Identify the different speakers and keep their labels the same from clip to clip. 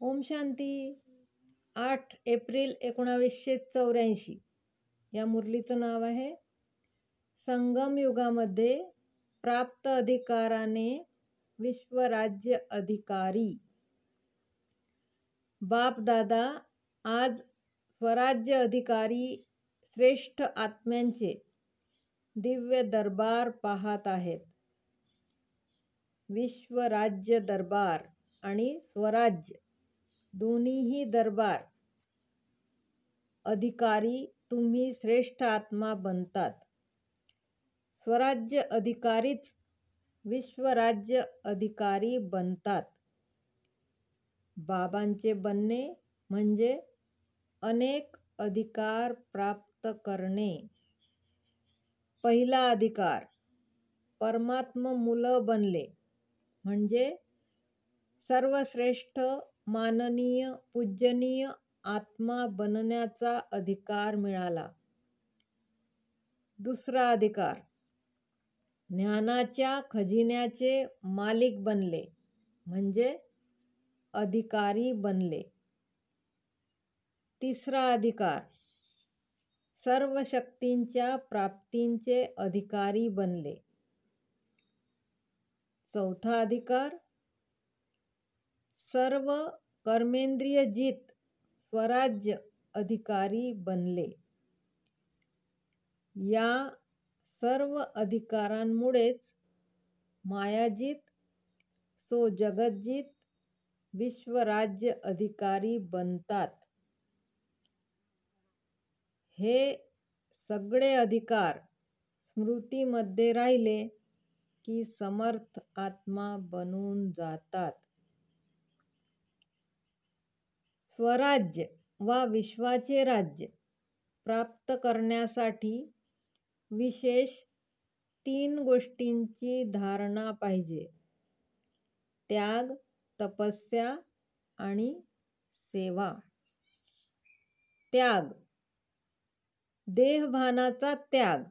Speaker 1: Om Shanti. 8 April 1984 या मुरलीचं नाव आहे. संगम युगामध्ये प्राप्त अधिकाराने विश्वराज्य अधिकारी. बाप दादा आज स्वराज्य अधिकारी श्रेष्ठ आत्म्यांचे दिव्य दरबार पाहत आहेत. विश्वराज्य दरबार आणि स्वराज्य दोन्हीही दरबार अधिकारी तुम्ही श्रेष्ठ आत्मा बनतात. स्वराज्य अधिकारीच विश्वराज्य अधिकारी बनतात. बाबांचे बनणे म्हणजे अनेक अधिकार प्राप्त करणे. पहिला अधिकार परमात्मा मुलं बनले म्हणजे सर्वश्रेष्ठ माननीय पूजनीय आत्मा बनण्याचा अधिकार मिळाला. दुसरा अधिकार ज्ञानाच्या खजिन्याचे मालिक बनले म्हणजे अधिकारी बनले. तिसरा अधिकार सर्व शक्तींच्या प्राप्तींचे अधिकारी बनले. चौथा अधिकार सर्व कर्मेंद्रिय जित स्वराज्य अधिकारी बनले. या सर्व अधिकारांमुळेच मायाजित सो जगतजित विश्वराज्य अधिकारी बनतात. हे सगळे अधिकार स्मृतीमध्ये राहिले की समर्थ आत्मा बनून जातात. स्वराज्य वा विश्वाचे राज्य प्राप्त करण्यासाठी विशेष 3 गोष्टींची धारणा पाहिजे. त्याग, तपस्या आणि सेवा. त्याग देहभानाचा त्याग.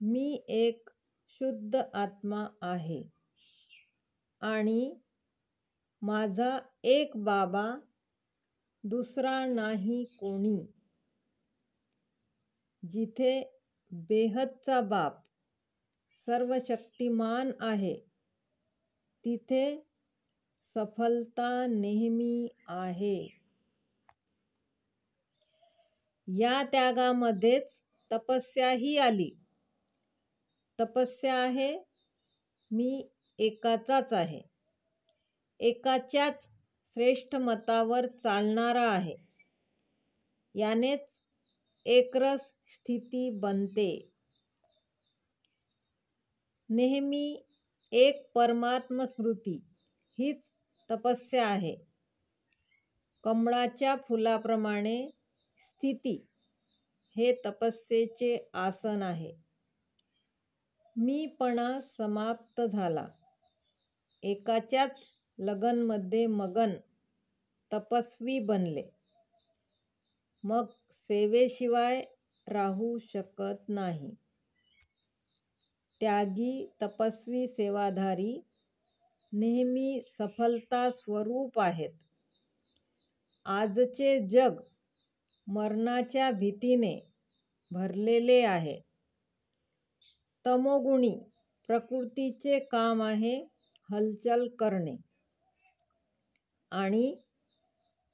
Speaker 1: मी एक शुद्ध आत्मा आहे आणि माझा एक बाबा दुसरा नाही कोणी. जिथे बेहदचा बाप सर्वशक्तिमान आहे तिथे सफलता नेहमी आहे. या त्यागामध्येच तपस्याही आली. तपस्या आहे मी एकाचाच आहे, एकाच्याच श्रेष्ठ मतावर चालणारा आहे. यानेच एकरस स्थिती बनते. नेहमी एक परमात्म स्मृती हीच तपस्या आहे. कमळाच्या फुलाप्रमाणे स्थिती हे तपस्येचे आसन आहे. मीपणा समाप्त झाला. एकाच्याच लगनमध्ये मगन तपस्वी बनले. मग सेवेशिवाय राहू शकत नाही. त्यागी तपस्वी सेवाधारी नेहमी सफलता स्वरूप आहेत. आजचे जग मरणाच्या भीतीने भरलेले आहे. तमोगुणी प्रकृतीचे काम आहे हलचल करणे आणि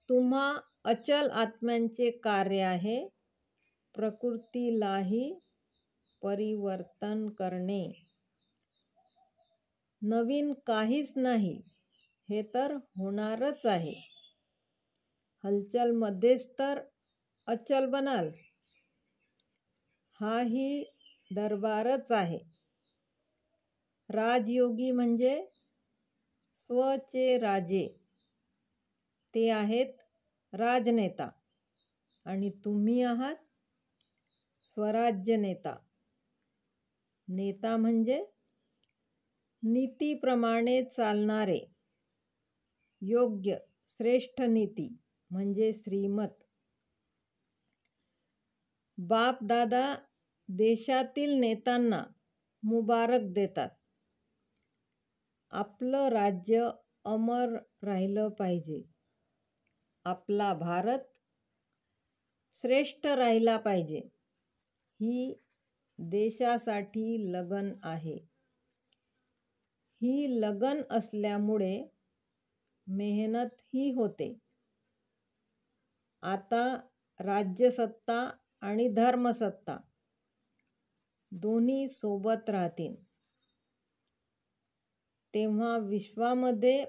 Speaker 1: तुम्हा अचल आत्म्यांचे कार्य आहे प्रकृतीलाही परिवर्तन करणे. नवीन काहीच नाही हे तर होणारच आहे. हलचलमध्येच तर अचल बनाल. हाही दरबारच आहे. राजयोगी म्हणजे स्वचे राजे, ते आहेत राजनेता आणि तुम्ही आहात स्वराज्य नेता. नेता म्हणजे नीतीप्रमाणे चालणारे. योग्य श्रेष्ठ नीती म्हणजे श्रीमत. बाप दादा देशातील नेत्यांना मुबारक देतात. आपलं राज्य अमर राहिलं पाहिजे. आपला भारत श्रेष्ठ राहिला पाहिजे. ही देशासाठी लगन आहे. ही लगन असल्यामुळे मेहनतही होते. आता राज्यसत्ता आणि धर्मसत्ता दोन्ही सोबत राहतील. तेव्हा विश्वामध्ये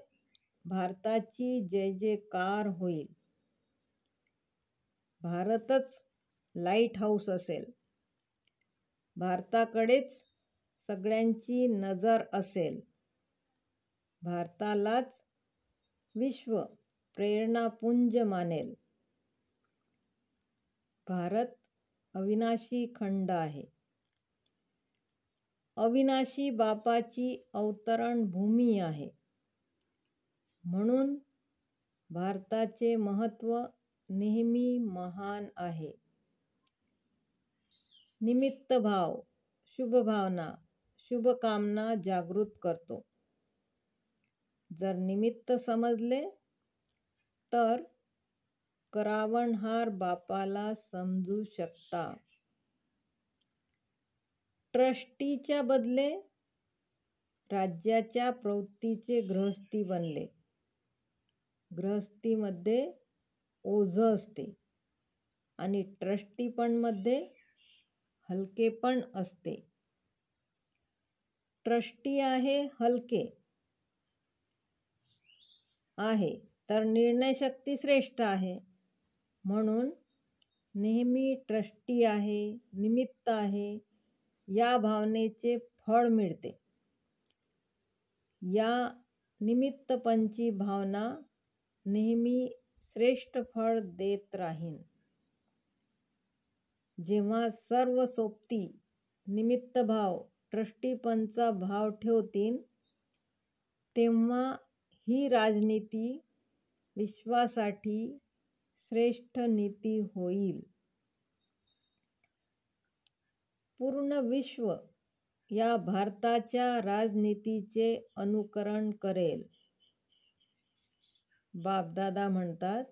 Speaker 1: भारताची जय जयकार होईल. भारतच लाईट हाऊस असेल. भारताकडेच सगळ्यांची नजर असेल. भारतालाच विश्व प्रेरणापुंज मानेल. भारत अविनाशी खंड आहे. अविनाशी बापाची अवतरण भूमी आहे. म्हणून भारताचे महत्त्व नेहमी महान आहे. निमित्त भाव, शुभभावना, शुभकामना जागृत करतो. जर निमित्त समजले तर करावणहार बापाला समजू शकता. ट्रस्टीच्या बदले राज्याच्या प्रवृत्तीचे गृहस्थी बनले. गृहस्थीमध्ये ओझं असते आणि ट्रस्टीपणमध्ये हलकेपण असते. ट्रस्टी आहे हलके आहे तर निर्णयशक्ती श्रेष्ठ आहे. म्हणून नेहमी ट्रस्टी आहे, निमित्त आहे या भावनेचे फळ मिळते. या निमित्तपणची भावना नेहमी श्रेष्ठ फळ देत राहीन. जेव्हा सर्व सोबती निमित्तभाव ट्रस्टीपणचा भाव ठेवतील तेव्हा ही राजनीती विश्वासाठी श्रेष्ठ नीती होईल. पूर्ण विश्व या भारताच्या राजनीतीचे अनुकरण करेल. बापदादा म्हणतात,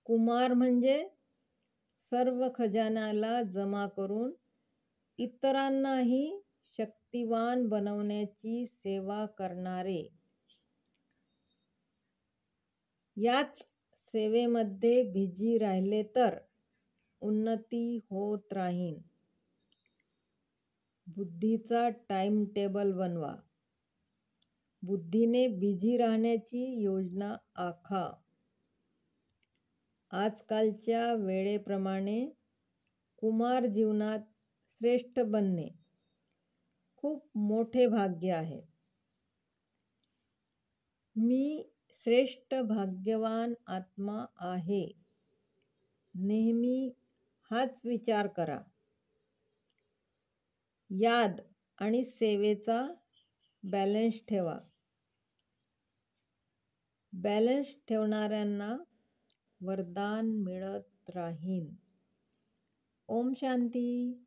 Speaker 1: कुमार म्हणजे सर्व खजान्याला जमा करून इतरांनाही शक्तिवान बनवण्याची सेवा करणारे. याच सेवेमध्ये बिझी राहिले तर उन्नती होत राहीन. बुद्धीचा टाइम टेबल बनवा. बुद्धीने बिझी राहण्याची योजना आखा. आजकालच्या वेळेप्रमाणे कुमार जीवनात श्रेष्ठ बनणे खूप मोठे भाग्य आहे. मी श्रेष्ठ भाग्यवान आत्मा आहे. नेहमी हाच विचार करा. याद आणि सेवेचा बॅलन्स ठेवा. बॅलन्स ठेवणाऱ्यांना वरदान मिळत राहीन. ओम शांती.